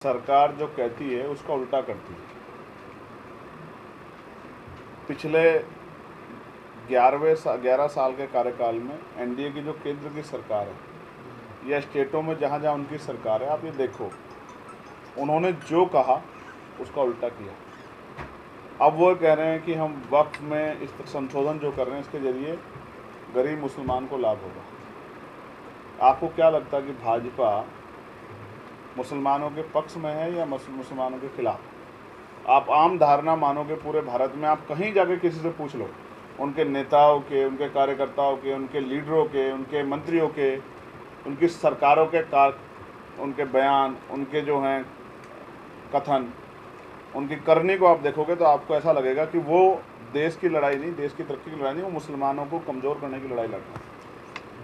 सरकार जो कहती है उसका उल्टा करती है। पिछले 11 साल के कार्यकाल में एनडीए की जो केंद्र की सरकार है या स्टेटों में जहाँ जहाँ उनकी सरकार है, आप ये देखो, उन्होंने जो कहा उसका उल्टा किया। अब वो कह रहे हैं कि हम वक्फ में इस संशोधन जो कर रहे हैं इसके ज़रिए गरीब मुसलमान को लाभ होगा। आपको क्या लगता है कि भाजपा मुसलमानों के पक्ष में है या मुसलमानों के खिलाफ? आप आम धारणा मानोगे पूरे भारत में, आप कहीं जाके किसी से पूछ लो, उनके नेताओं के, उनके कार्यकर्ताओं के, उनके लीडरों के, उनके मंत्रियों के, उनकी सरकारों के उनके बयान, उनके जो हैं कथन, उनकी करनी को आप देखोगे तो आपको ऐसा लगेगा कि वो देश की लड़ाई नहीं, देश की तरक्की की लड़ाई नहीं, वो मुसलमानों को कमज़ोर करने की लड़ाई लड़ रहे हैं,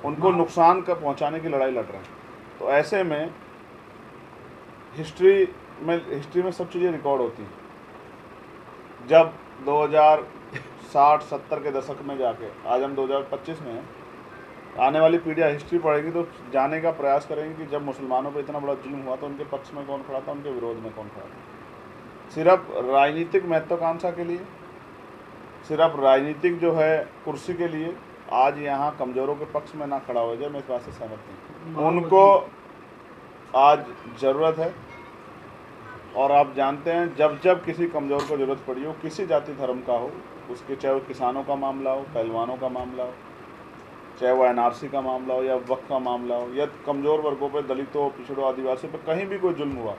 उनको नुकसान का पहुँचाने की लड़ाई लड़ रहे हैं। तो ऐसे में हिस्ट्री में सब चीज़ें रिकॉर्ड होती हैं। जब 2060-70 के दशक में जाके आज हम 2025 में हैं, आने वाली पीढ़ियाँ हिस्ट्री पढ़ेगी तो जानने का प्रयास करेंगे कि जब मुसलमानों पर इतना बड़ा जुल्म हुआ तो उनके पक्ष में कौन खड़ा था, उनके विरोध में कौन खड़ा था। सिर्फ राजनीतिक महत्वाकांक्षा के लिए, सिर्फ राजनीतिक जो है कुर्सी के लिए आज यहाँ कमज़ोरों के पक्ष में ना खड़ा हो जाए, मैं इस बात से सहमत नहीं। उनको आज ज़रूरत है। और आप जानते हैं जब जब किसी कमज़ोर को ज़रूरत पड़ी हो, किसी जाति धर्म का हो, उसके चाहे वो किसानों का मामला हो, पहलवानों का मामला हो, चाहे वो एनआरसी का मामला हो या वक्फ का मामला हो, या कमज़ोर वर्गों पे, दलितों, पिछड़ों, आदिवासियों पे कहीं भी कोई जुल्म हुआ,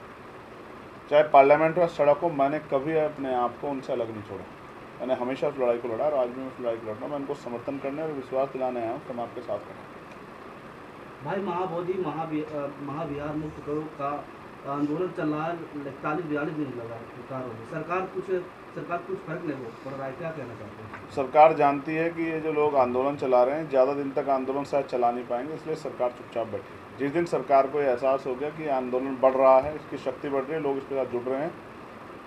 चाहे पार्लियामेंट या सड़क हो, मैंने कभी अपने आप को उनसे अलग नहीं छोड़ा। मैंने हमेशा उस लड़ाई को लड़ा और आज भी उस लड़ाई को लड़ रहा हूँ। मैं उनको समर्थन करने और विश्वास दिलाने आया हूँ कि हम आपके साथ खड़े हैं। भाई महाबोधि महाविहार मुक्त करो का आंदोलन चल रहा है, 41-42 दिन लगा सरकार कुछ फर्क नहीं पड़ रहा है, क्या कहना चाहते हैं? सरकार जानती है कि ये जो लोग आंदोलन चला रहे हैं ज़्यादा दिन तक आंदोलन शायद चला नहीं पाएंगे, इसलिए सरकार चुपचाप बैठी। जिस दिन सरकार को एहसास हो गया कि आंदोलन बढ़ रहा है, इसकी शक्ति बढ़ रही है, लोग इसके साथ जुड़ रहे हैं,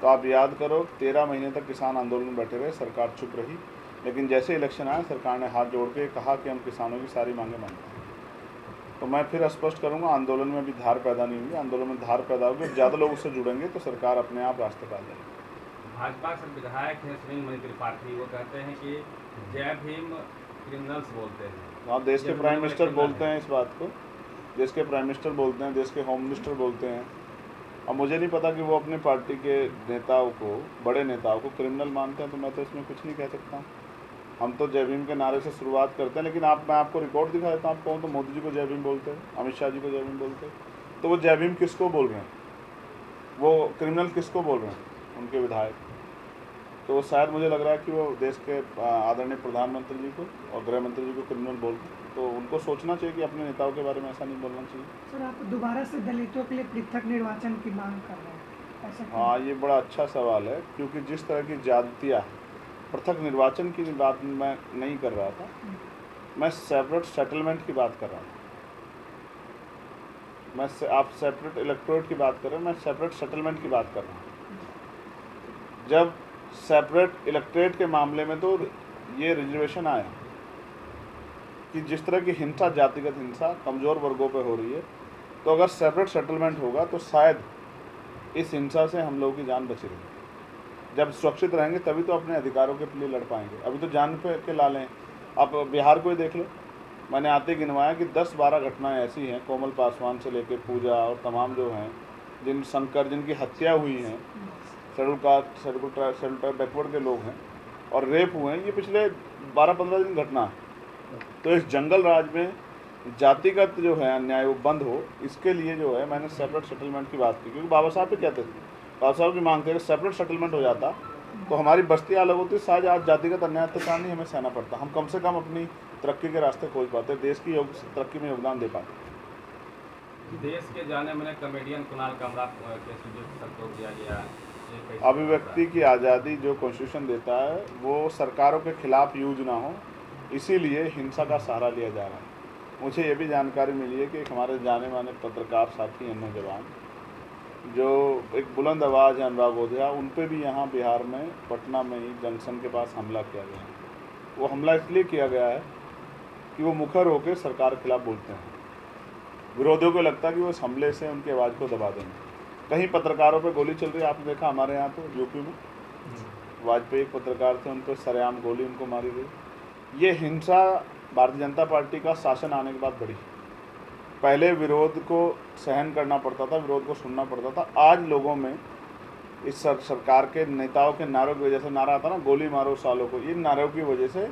तो आप याद करो 13 महीने तक किसान आंदोलन में बैठे रहे, सरकार चुप रही। लेकिन जैसे इलेक्शन आया, सरकार ने हाथ जोड़ के कहा कि हम किसानों की सारी मांगें मानते हैं। तो मैं फिर स्पष्ट करूंगा, आंदोलन में भी धार पैदा नहीं हुई। आंदोलन में धार पैदा होगी, ज़्यादा लोग उससे जुड़ेंगे तो सरकार अपने आप रास्ते पर आ जाएगी। भाजपा के विधायक हैं सुनील मणि त्रिपाठी, वो कहते हैं कि जय भीम क्रिमिनल्स बोलते हैं। हाँ, देश के प्राइम मिनिस्टर बोलते हैं इस बात को, देश के प्राइम मिनिस्टर बोलते हैं, देश के होम मिनिस्टर बोलते हैं। अब मुझे नहीं पता कि वो अपनी पार्टी के नेताओं को, बड़े नेताओं को क्रिमिनल मानते हैं, तो मैं तो इसमें कुछ नहीं कह सकता। हम तो जय भीम के नारे से शुरुआत करते हैं, लेकिन मैं आपको रिकॉर्ड दिखा देता हूँ। आप कहूँ तो मोदी जी को जय भीम बोलते हैं, अमित शाह जी को जय भीम बोलते हैं, तो वो जय भीम किसको बोल रहे हैं? वो क्रिमिनल किसको बोल रहे हैं? उनके विधायक। तो शायद मुझे लग रहा है कि वो देश के आदरणीय प्रधानमंत्री जी को और गृह मंत्री जी को क्रिमिनल बोल रहे हैं, तो उनको सोचना चाहिए कि अपने नेताओं के बारे में ऐसा नहीं बोलना चाहिए। सर, आप दोबारा से दलितों के लिए पृथक निर्वाचन की मांग कर रहे हैं, ऐसा क्यों? हाँ, ये बड़ा अच्छा सवाल है, क्योंकि जिस तरह की ज्यादतियाँ, पृथक निर्वाचन की बात मैं नहीं कर रहा था, मैं सेपरेट सेटलमेंट की बात कर रहा था। आप सेपरेट इलेक्टोरेट की बात कर रहे हैं, मैं सेपरेट सेटलमेंट की बात कर रहा हूँ। जब सेपरेट इलेक्टोरेट के मामले में तो ये रिजर्वेशन आया कि जिस तरह की हिंसा, जातिगत हिंसा कमज़ोर वर्गों पे हो रही है, तो अगर सेपरेट सेटलमेंट होगा तो शायद इस हिंसा से हम लोगों की जान बची रहेगी। जब सुरक्षित रहेंगे तभी तो अपने अधिकारों के लिए लड़ पाएंगे। अभी तो जान पे के लाले हैं। आप बिहार को ही देख लो, मैंने आते गिनवाया कि 10-12 घटनाएं ऐसी हैं, कोमल पासवान से लेकर पूजा और तमाम जो हैं, जिनकी हत्या हुई हैं, शेड्यूल ट्राइब बैकवर्ड के लोग हैं, और रेप हुए हैं। ये पिछले 12-15 दिन घटना है। तो इस जंगल राज में जातिगत जो है अन्याय वो बंद हो, इसके लिए जो है मैंने सेपरेट सेटलमेंट की बात की, क्योंकि बाबा साहब भी कहते थे, बाबा साहब की मांग थे कि सेपरेट सेटलमेंट हो जाता तो हमारी बस्तियाँ अलग होती, शायद आज जातिगत अन्याय अत्याचार नहीं हमें सहना पड़ता, हम कम से कम अपनी तरक्की के रास्ते खोज पाते, देश की तरक्की में योगदान दे पाते। देश के जाने माने कॉमेडियन कुणाल कामरा के को दिया गया, अभिव्यक्ति की आज़ादी जो कॉन्स्टिट्यूशन देता है वो सरकारों के खिलाफ यूज ना हो, इसीलिए हिंसा का सहारा लिया जा रहा है। मुझे ये भी जानकारी मिली है कि एक हमारे जाने माने पत्रकार साथी हैं, नौजवान, जो एक बुलंद आवाज़ है, अनुराग ओझा, उन पर भी यहाँ बिहार में पटना में ही जंक्शन के पास हमला किया गया है। वो हमला इसलिए किया गया है कि वो मुखर होकर सरकार के खिलाफ बोलते हैं। विरोधियों को लगता है कि वो इस हमले से उनकी आवाज़ को दबा देंगे। कहीं पत्रकारों पे गोली चल रही है, आपने देखा हमारे यहाँ तो यूपी में वाजपेयी एक पत्रकार थे, उन पर सरेआम गोली उनको मारी गई। ये हिंसा भारतीय जनता पार्टी का शासन आने के बाद बढ़ी। पहले विरोध को सहन करना पड़ता था, विरोध को सुनना पड़ता था। आज लोगों में इस सरकार के नेताओं के नारों की वजह से, नारा आता ना गोली मारो सालों को, इन नारों की वजह से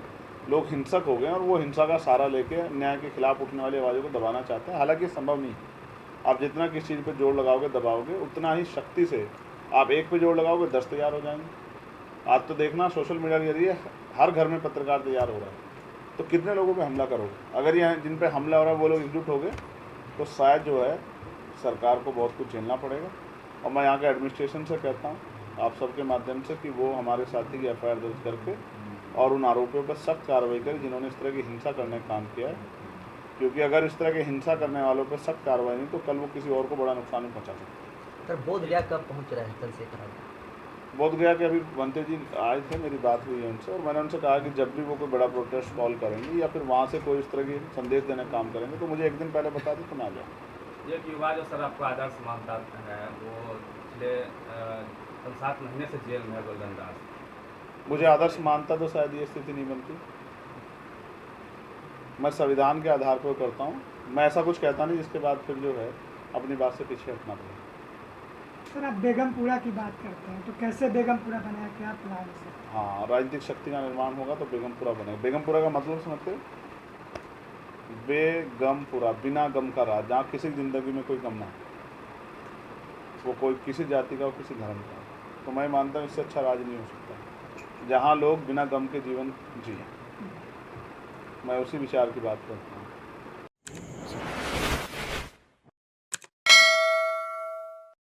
लोग हिंसक हो गए और वो हिंसा का सहारा लेके न्याय के खिलाफ उठने वाली आवाज़ों को दबाना चाहते हैं। हालांकि संभव नहीं। आप जितना किसी चीज़ पे जोर लगाओगे, दबाओगे, उतना ही शक्ति से आप एक पे जोर लगाओगे 10 तैयार हो जाएंगे। आज तो देखना सोशल मीडिया के जरिए हर घर में पत्रकार तैयार हो रहा है, तो कितने लोगों पे हमला करोगे? अगर ये जिन पे हमला हो रहा है वो लोग एकजुट हो गए तो शायद जो है सरकार को बहुत कुछ झेलना पड़ेगा। और मैं यहाँ के एडमिनिस्ट्रेशन से कहता हूँ आप सबके माध्यम से कि वो हमारे साथी की FIR दर्ज करके और उन आरोपियों पर सख्त कार्रवाई करें जिन्होंने इस तरह की हिंसा करने का काम किया है, क्योंकि अगर इस तरह की हिंसा करने वालों पर सख्त कार्रवाई नहीं तो कल वो किसी और को बड़ा नुकसान भी पहुँचा सकते हैं। सर बोधगया कब पहुँच रहे हैं चंद्रशेखर? बोधगया के अभी मंत्री जी आए थे, मेरी बात हुई है उनसे, और मैंने उनसे कहा कि जब भी वो कोई बड़ा प्रोटेस्ट कॉल करेंगे या फिर वहाँ से कोई इस तरह की संदेश देने का काम करेंगे तो मुझे एक दिन पहले बता दें तो मैं आ जाऊँ। एक युवा जो सर आपको आदर्श मानता है वो पिछले 7 महीने से जेल में है, गोल्डन दास। मुझे आदर्श मानता तो शायद ये स्थिति नहीं बनती। मैं संविधान के आधार पर करता हूँ, मैं ऐसा कुछ कहता नहीं जिसके बाद फिर जो है अपनी बात से पीछे हटना पड़े। सर आप बेगमपुरा की बात करते हैं तो कैसे बेगमपुरा बनाया, क्या प्लान है सर? हाँ, राजनीतिक शक्ति का निर्माण होगा तो बेगमपुरा बनेगा। बेगमपुरा का मतलब समझते हो? बेगमपुरा, बिना गम का राज, जहाँ किसी की ज़िंदगी में कोई गम ना हो, वो कोई किसी जाति का हो, किसी धर्म का। तो मैं मानता हूँ इससे अच्छा राज नहीं हो सकता जहाँ लोग बिना गम के जीवन जिए। मैं उसी विचार की बात करता हूँ।